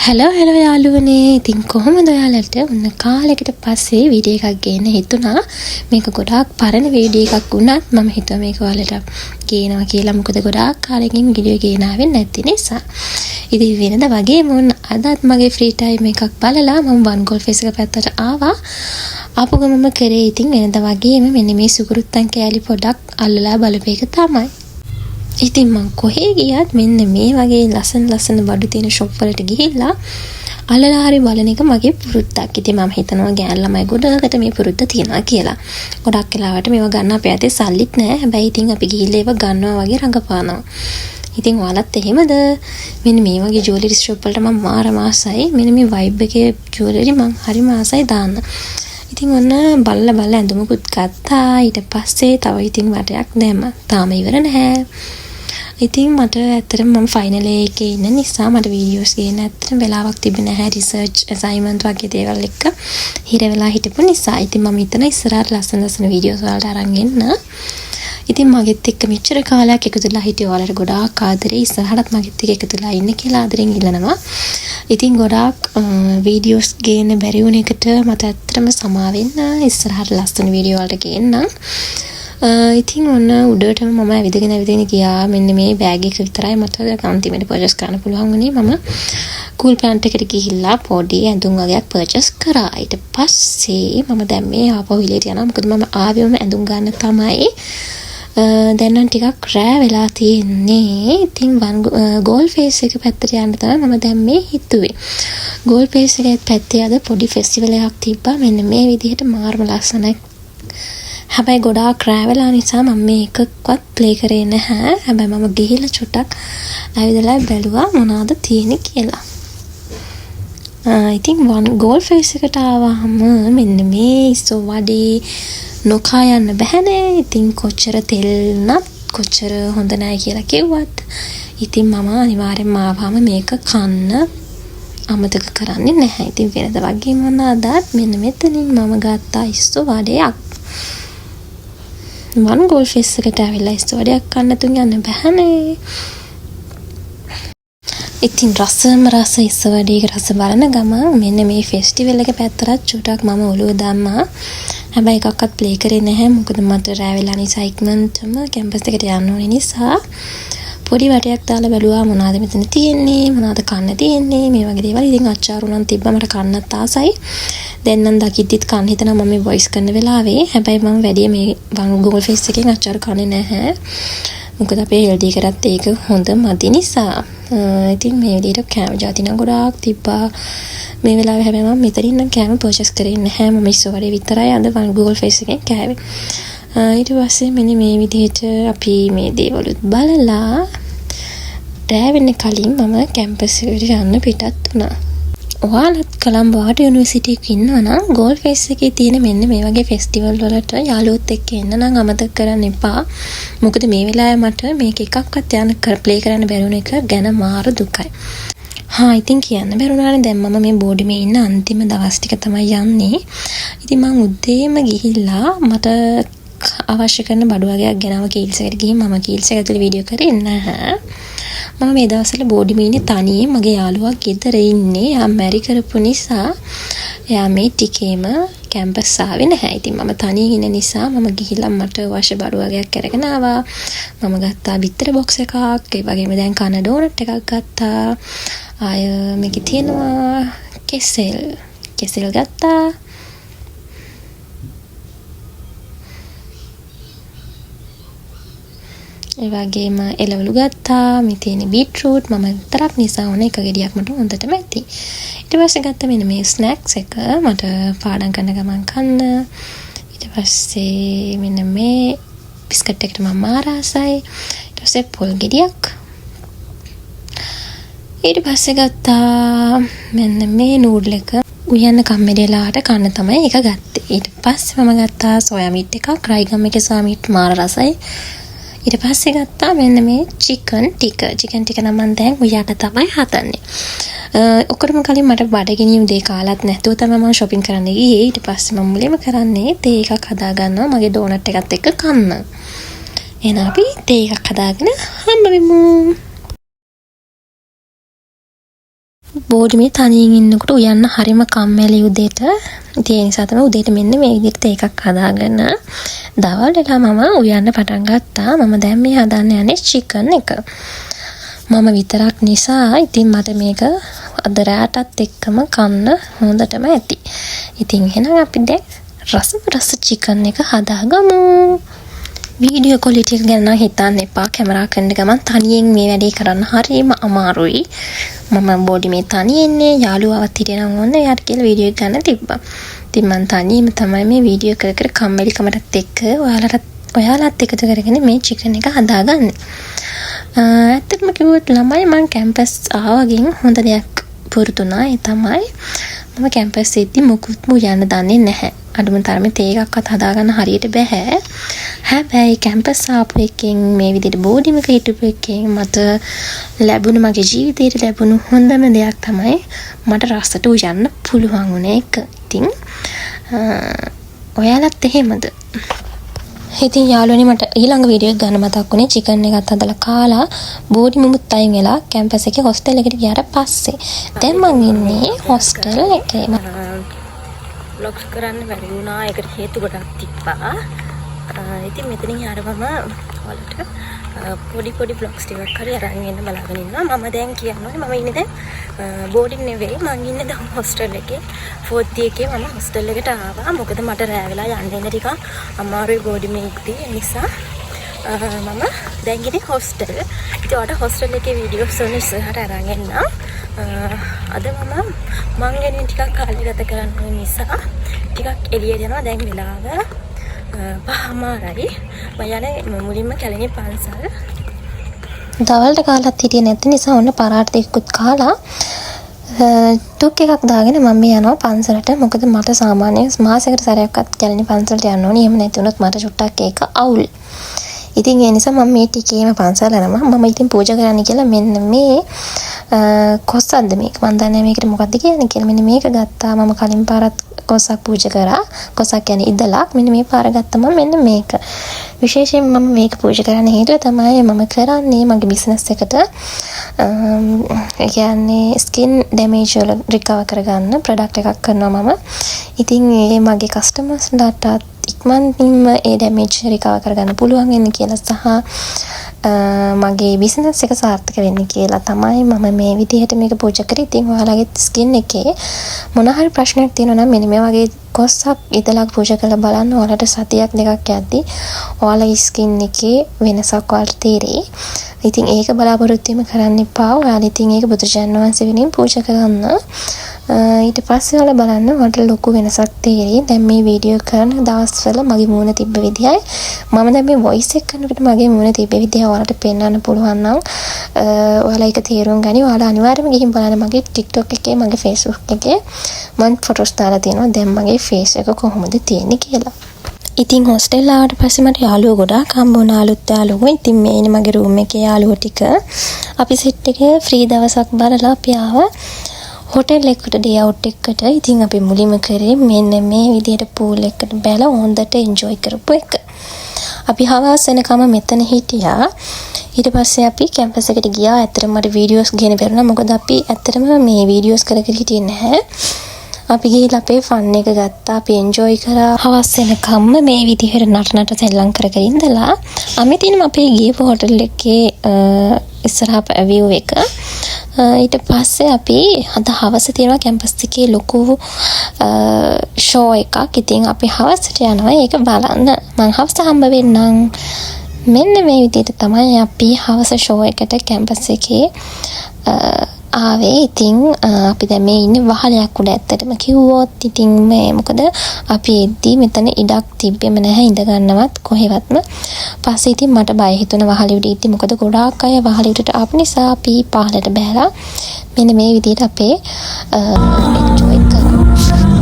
Hello යාළුවනේ. ඉතින් කොහොමද ඔයාලට ඔන්න කාලයකට පස්සේ වීඩියෝ එකක් ගේන්න හිතුණා. මේක ගොඩාක් පරණ වීඩියෝ එකක් වුණත් මම හිතුවා මේක ඔයාලට ගේනවා කියලා. මොකද ගොඩාක් කාලෙකින් වීඩියෝ ගේනාවේ නැති නිසා. ඉතින් වෙනද වගේම අදත් මගේ ෆ්‍රී ටයිම් එකක් බලලා මම වන් ගෝල් ෆේස් එක පැත්තට ආවා. ආපු ගමම කරේ ඉතින් වෙනද වගේම මෙන්න මේ සුකුරුත්තන් කෑලි පොඩක් අල්ලලා බලපේක තමයි. ඉතින් මං කොහේ ගියත් මෙන්න මේ වගේ ලස්සන බඩු තියෙන ෂොප් වලට ගිහිල්ලා අල්ලලා හරි බලන එක මගේ පුරුද්දක්. ඉතින් මම හිතනවා ගෑන් ළමයි ගොඩකට මේ පුරුද්ද තියනවා කියලා. ගොඩක් වෙලාවට මේවා ගන්න අපේ අතේ සල්ලිත් නැහැ. හැබැයි ඉතින් අපි ගිහිල්ලා ඒවා ගන්නවා වගේ රඟපානවා. ඉතින් ඔයාලත් එහෙමද? මෙන්න මේ වගේ ජුවලරි ෂොප් වලට මම මාරම ආසයි. මෙන්න මේ වයිබ් එකේ ජුවලරි මං හරිම ආසයි දාන්න. ඉතින් ඔන්න බලලා ඇඳුමකුත් ගත්තා. ඊට පස්සේ තව ඉතින් වටයක් දැම්මා. තාම ඉවර නැහැ. ඉතින් මට ඇත්තටම මම ෆයිනල් එකේ ඉන්න නිසා මට වීඩියෝස් ගේන්න ඇත්තටම වෙලාවක් තිබුණේ නැහැ. රිසර්ච් අසයින්මන්ට් වගේ දේවල් එක්ක හිර වෙලා හිටපු නිසා. ඉතින් මම හිතන ඉස්සරහට ලස්සන වීඩියෝස් වලට අරන් එන්න. ඉතින් මගෙත් එක්ක මෙච්චර කාලයක් එකතුලා හිටිය ඔයාලට ගොඩාක් ආදරේ. ඉස්සරහටත් මගෙත් එක්ක එකතුලා ඉන්න කියලා ආදරෙන් ඉල්ලනවා. ඉතින් ගොඩාක් වීඩියෝස් ගේන්න බැරි වුණ එකට මට ඇත්තටම සමා වෙන්න. ඉස්සරහට ලස්සන වීඩියෝ වලට ගේන්නම්. ඉතින් ඔන්න උඩටම මම ඇවිදගෙන ගියා. මෙන්න මේ බෑග් එක විතරයි මට අන්තිමට පර්චේස් කරන්න පුළුවන් වුණේ. මම කූල් ප්ලාන්ට් එකට ගිහිල්ලා පොඩි ඇඳුම් වගේක් පර්චේස් කරා. ඊට පස්සේ මම දැන් මේ ආපහු විලේට යනවා. මොකද මම ආවෙම ඇඳුම් ගන්න තමයි. දැන් නම් ටිකක් රෑ වෙලා තියෙන්නේ. ඉතින් ගෝල් ෆේස් එක පැත්තට යන්න තමයි මම දැන් මේ හිතුවේ. ගෝල් ෆේස් එකේ පැත්තේ අද පොඩි ෆෙස්ටිවල් එකක් තිබ්බා. මෙන්න මේ විදිහට මාර්ම ලස්සනයි. හැබැයි ගොඩාක් රෑ වෙලා නිසා මම මේකක්වත් ප්ලේ කරේ නැහැ. හැබැයි මම ගිහිල්ලා චුට්ටක් ඇවිදලා බැලුවා මොනවද තියෙන්නේ කියලා. ඉතින් ගෝල් ෆේස් එකට ආවම මෙන්න මේ ඉස්සෝ වඩේ නොකා යන්න බෑනේ. ඉතින් කොච්චර තෙල් නත් කොච්චර හොඳ නැහැ කියලා කිව්වත් ඉතින් මම අනිවාර්යෙන්ම ආවම මේක කන්න අමතක කරන්නේ නැහැ. ඉතින් වෙනද වගේ මොන අදත් මෙන්න මෙතනින් මම ගත්තා ඉස්සෝ වඩයක්. වන් ගෝල් ෆේස් එකට ඇවිල්ලා ඉස්සෝ වඩයක් කන්න තුන් යන්න බෑනේ. ඉතින් රස ඉස්සෝ වඩේක රස බලන ගමන් මෙන්න මේ ෆෙස්ටිවල් එක පැත්තට චුට්ටක් මම ඔළුව දැම්මා. හැබැයි එකක්වත් ප්ලේ කරේ නැහැ. මොකද මට රෑ වෙලා නිසා ඉක්මනටම කැම්පස් එකට යන්න ඕනේ නිසා පොඩි වටයක් දාලා බැලුවා මොනවද මෙතන තියෙන්නේ, මොනවද කන්න තියෙන්නේ, මේ වගේ දේවල්. ඉතින් අච්චාරු නම් තිබ්බා මට කන්නත් ආසයි. දැන් නම් දකිද්දිත් කන්න හිතනවා මම මේ වොයිස් කරන වෙලාවේ. හැබැයි මම වැඩි මේ ගෝල් ෆේස් එකෙන් අච්චාරු කන්නේ නැහැ. මොකද අපේ හෙල්දි කරත් ඒක හොඳ මදි නිසා. ඉතින් මේ විදිහට කෑම જાති නම් ගොඩාක් තිබ්බා. මේ වෙලාවේ හැබැයි මම මෙතනින් නම් කෑම පර්චේස් කරේ නැහැ. මම ඉස්සෝ වඩේ විතරයි අද ගෝල් ෆේස් එකෙන් කෑවේ. ඊට පස්සේ මෙන්න මේ විදිහට අපි මේ දේවලුත් බලලා රෑ වෙන්න කලින් මම කැම්පස් එකට යන්න පිටත් වුණා. ඔයාලත් කොළඹ ආර්ට් යුනිවර්සිටි එකේ ඉන්නවා නම් ගෝල් ෆේස් එකේ තියෙන මෙන්න මේ වගේ ෆෙස්ටිවල් වලට යාළුවොත් එක්ක එන්න නම් අමතක කරන්න එපා. මොකද මේ වෙලාවේ මට මේක එකක්වත් යන්න ප්ලේ කරන්න බැරි වුණ එක ගැන මාර දුකයි. ඉතින් කියන්න බැරුණානේ. දැන් මම මේ බෝඩිමේ ඉන්න අන්තිම දවස් ටික තමයි යන්නේ. ඉතින් මම උදේම ගිහිල්ලා මට අවශ්‍ය කරන බඩු වගේක් ගෙනාව කීල්ස් එකට ගිහින් මම කීල්ස් එක ඇතුලේ වීඩියෝ කරේ නැහැ. මම මේ දවස්වල බෝඩිමේ ඉන්නේ තනියෙන්. මගේ යාළුවා ගෙදර ඉන්නේ. එයා මැරි කරපු නිසා එයා මේ ටිකේම කැම්පස් ආවේ නැහැ. ඉතින් මම තනියෙන් ඉන්න නිසා මම ගිහිල්ලා මට අවශ්‍ය බඩු වගේක් අරගෙන ආවා. මම ගත්තා බිත්තර බොක්ස් එකක්. ඒ වගේම දැන් කන ඩෝනට් එකක් ගත්තා. ආය මේකේ තියෙනවා කෙසෙල් ගත්තා. ඒ වගේම එළවලු ගත්තා. මේ තියෙන බීට්රූට් මම විතරක් නිසා ඕන එක ගෙඩියක් මට හොඳටම ඇති. ඊට පස්සේ ගත්තා මෙන්න මේ ස්නැක්ස් එක මට පාඩම් කරන ගමන් කන්න. ඊට පස්සේ මෙන්න මේ බිස්කට් එකට මම ආසයි. ඊට පස්සේ පොල් ගෙඩියක්. ඊට පස්සේ ගත්තා මෙන්න මේ නූඩල් එක. උයන්න කම්මැලිලාට කන්න තමයි ඒක ගත්තේ. ඊට පස්සේ මම ගත්තා සෝයා මීට් එකක්. රයිගම් එකේ සෝයා මීට් මාර රසයි. ඊට පස්සේ ගත්තා මෙන්න මේ චිකන් ටික නම් මම දැන් උයාට තමයි හදන්නේ. ඔක්කොටම කලින් මට බඩගිනි උදේ කාලත් නැතුව තමයි මම shopping කරන්න ගියේ. ඊට පස්සේ මම මුලින්ම කරන්නේ තේ එකක් හදා ගන්නවා මගේ ඩෝනට් එකත් එක්ක කන්න. එහෙනම් අපි තේ එකක් හදාගෙන හම්බ වෙමු. බෝඩිමේ තනියෙන් ඉන්නකොට උයන්න හරිම කම්මැලි උදේට. ඉතින් ඒ නිසා තමයි උදේට මෙන්න මේ විදිහට එකක් හදාගෙන දවල් වෙලා මම උයන්න පටන් ගත්තා. මම දැන් මේ හදන්න යන්නේ චිකන් එක. මම විතරක් නිසා ඉතින් මට මේක අද රාටත් එක්කම කන්න හොඳටම ඇති. ඉතින් එහෙනම් අපි දැන් රස චිකන් එක හදාගමු. වීඩියෝ ක්වොලිටි එක ගැන හිතන්න එපා. කැමරා කරන ගමන් තනියෙන් මේ වැඩේ කරන්න හරිම අමාරුයි. මම බෝඩි මේ තනියෙන්නේ යාළුවාවත් හිටියනම් ඕන එයාට කියලා වීඩියෝ එක ගන්න තිබ්බා. ඉතින් මම තනියම තමයි මේ වීඩියෝ කර කම්මැලිකමටත් එක්ක ඔයාලත් එකතු කරගෙන මේ චිකන් එක හදාගන්නේ. ඇත්තටම කිව්වොත් ළමයි මම කැම්පස් ආවගෙන් හොඳ දෙයක් පුරුදුනා. ඒ තමයි මම කැම්පස් එද්දි මුකුත්ම යන්න දන්නේ නැහැ. අඩුම තරමේ තේ එකක්වත් හදාගන්න හරියට බෑ. හැබැයි කැම්පස් ආපු එකෙන් මේ විදිහට බෝඩිම එක හිටපු එකෙන් මට ලැබුණ මගේ ජීවිතේට ලැබුණු හොඳම දෙයක් තමයි මට රසට උයන්න පුළුවන් වුණ එක. ඉතින් ඔයාලත් එහෙමද? ඉතින් යාළුවනේ මට ඊළඟ වීඩියෝ එක ගන්න මතක් වුණේ චිකන් එකත් හදලා කාලා බෝඩි මුමුත් අයින් වෙලා කැම්පස් එකේ හොස්ටල් එකට ගියාට පස්සේ. දැන් මං ඉන්නේ හොස්ටල් එකේ. vlogs කරන්න බැරි වුණා. ඒකට හේතු ගොඩක් තිබ්බා. ඉතින් මෙතනින් ආරවම ඔයාලට පොඩි vlogs ටිකක් හරි අරන් එන්න බලාගෙන ඉන්නවා. මම දැන් කියන්නේ මම ඉන්නේ දැන් බෝඩින් නෙවෙයි. මං ඉන්නේ දැන් හොස්ටල් එකේ. 4th එකේ මම හොස්ටල් එකට ආවා. මොකද මට රෑ වෙලා යන්න එන්න ටිකක් අමාරුයි බෝඩි මේකදී. ඒ නිසා මම දැන් ඉන්නේ හොස්ටල්. ඉතින් ඔයාලට හොස්ටල් එකේ වීඩියෝස් වල ඉස්සරහට අරන් එන්න. අද මම ගෙනින් ටිකක් කාලය ගත කරන්න නිසා ටිකක් එළියට යනවා. දැන් වෙලාව 5:00යි. මම යන්නේ මුලින්ම කැලණි පන්සල්. දවල්ට කාලත් හිටියේ නැති නිසා ඔන්න පරාට දෙකකුත් කාලා ටුක් එකක් දාගෙන මම යනවා පන්සලට. මොකද මට සාමාන්‍යයෙන් මාසෙකට සැරයක්වත් කැලණි පන්සලට යන්න ඕනේ. එහෙම නැති වුණොත් මට චුට්ටක් ඒක අවුල්. ඉතින් ඒ නිසා මම මේ ටිකේම පන්සල යනවා. මම ඉතින් පූජා කරන්න කියලා මෙන්න මේ කොස්සක්ද මේක. මම දන්නේ මේකට මොකක්ද කියන්නේ කියලා. මෙන්න මේක ගත්තා. මම කලින් පාරත් කොස්සක් පූජා කරා. කොස්සක් කියන්නේ ඉදලක්. මෙන්න මේ පාර ගත්තම මෙන්න මේක. විශේෂයෙන් මම මේක පූජා කරන්න හේතුව තමයි මම කරන්නේ මගේ බිස්නස් එකට කියන්නේ ස්කින් ඩැමේජ් වල රිකවර් කරගන්න ප්‍රොඩක්ට් එකක් කරනවා මම. ඉතින් ඒ මගේ කස්ටමර්ස්ලාට ඉක්මනින්ම ඒ ඩැමේජ් රිකවර් කරගන්න පුළුවන් වෙන්න කියලා සහ මගේ බිස්නස් එක සාර්ථක වෙන්න කියලා තමයි මම මේ විදිහට මේක පූජා කරේ. ඉතින් ඔයාලගේ ස්කින් එකේ මොන හරි ප්‍රශ්නයක් තියෙනවා නම් මෙන්න මේ වගේ කොස්සක් ඉදලක් පූජා කරලා බලන්න. ඔයාලට සතියක් දෙකක් යද්දි ඔයාලගේ ස්කින් එකේ වෙනසක් ඔයාලට තේරෙයි. ඉතින් ඒක බලාපොරොත්තු වෙන්න කරන්න එපා. ඔයාලා ඉතින් ඒක බුදුචානන් වහන්සේ වෙනින් පූජා කරන්න. ඊට පස්සේ ඔයාලා බලන්න ඔයාලට ලොකු වෙනසක් තේරෙයි. දැන් මේ වීඩියෝ කරන දවස්වල මගේ මූණ තිබ්බ විදියයි මම දැන් මේ වොයිස් එක කරනකොට මගේ මූණ තිබ්බ විදිය ඔයාලට පෙන්වන්න පුළුවන් නම් ඔයාලා ඒක තේරුම් ගනි. ඔයාලා අනිවාර්යයෙන්ම ගිහින් බලන්න මගේ TikTok එකේ මගේ Facebook එකේ මම ෆොටෝස් දාලා තියෙනවා. දැන් මගේ ෆේස් එක කොහොමද තියෙන්නේ කියලා. ඉතින් හොස්ටල් ආවට පස්සේ මට යාළුවෝ ගොඩාක් හම්බ වුණා. අලුත් යාළුවෝ. ඉතින් මේ ඉන්නේ මගේ රූම් එකේ යාළුවෝ ටික. අපි සෙට් එකේ ෆ්‍රී දවසක් බලලා අපි ආවා හොටෙල් එකකට ඩේ අවුට් එකකට. ඉතින් අපි මුලින්ම කරේ මෙන්න මේ විදිහට පූල් එකකට බැලලා හොඳට එන්ජොයි කරපු එක. අපි හවස් වෙනකම මෙතන හිටියා. ඊට පස්සේ අපි කැම්පස් එකට ගියා. ඇත්තටම මට වීඩියෝස් ගේන්න බැරුණා. මොකද අපි ඇත්තටම මේ වීඩියෝස් කර හිටියේ නැහැ. අපි ගිහලා අපේ ෆන් එක ගත්තා. අපි එන්ජොයි කරා. හවස් වෙනකම්ම මේ විදිහට නටනට සෙල්ලම් කර ඉඳලා අමිතින්ම අපේ ගියපු හොටෙල් එකේ ඉස්සරහා view එක. ඊට පස්සේ අපි අද හවස තියෙනවා කැම්පස් එකේ ලොකු ෂෝ එකක්. ඉතින් අපි හවසට යනවා ඒක බලන්න. මම හවස හම්බ වෙන්නම්. මෙන්න මේ විදිහට තමයි අපි හවස ෂෝ එකට කැම්පස් එකේ ආවේ. ඉතින් අපි දැන් මේ ඉන්නේ වහලයක් උඩ ඇත්තටම කිව්වොත්. ඉතින් මේ මොකද අපි එද්දි මෙතන ඉඩක් තිබ්බෙම නැහැ ඉඳ ගන්නවත් කොහෙවත්ම. පස්සේ ඉතින් මට බය හිතුණා වහලෙ උඩ ඉද්දි. මොකද ගොඩාක් අය වහලෙ උඩට ආපු නිසා අපි පහලට බැලලා මෙන්න මේ විදිහට අපේ එන්ජොයි කරා.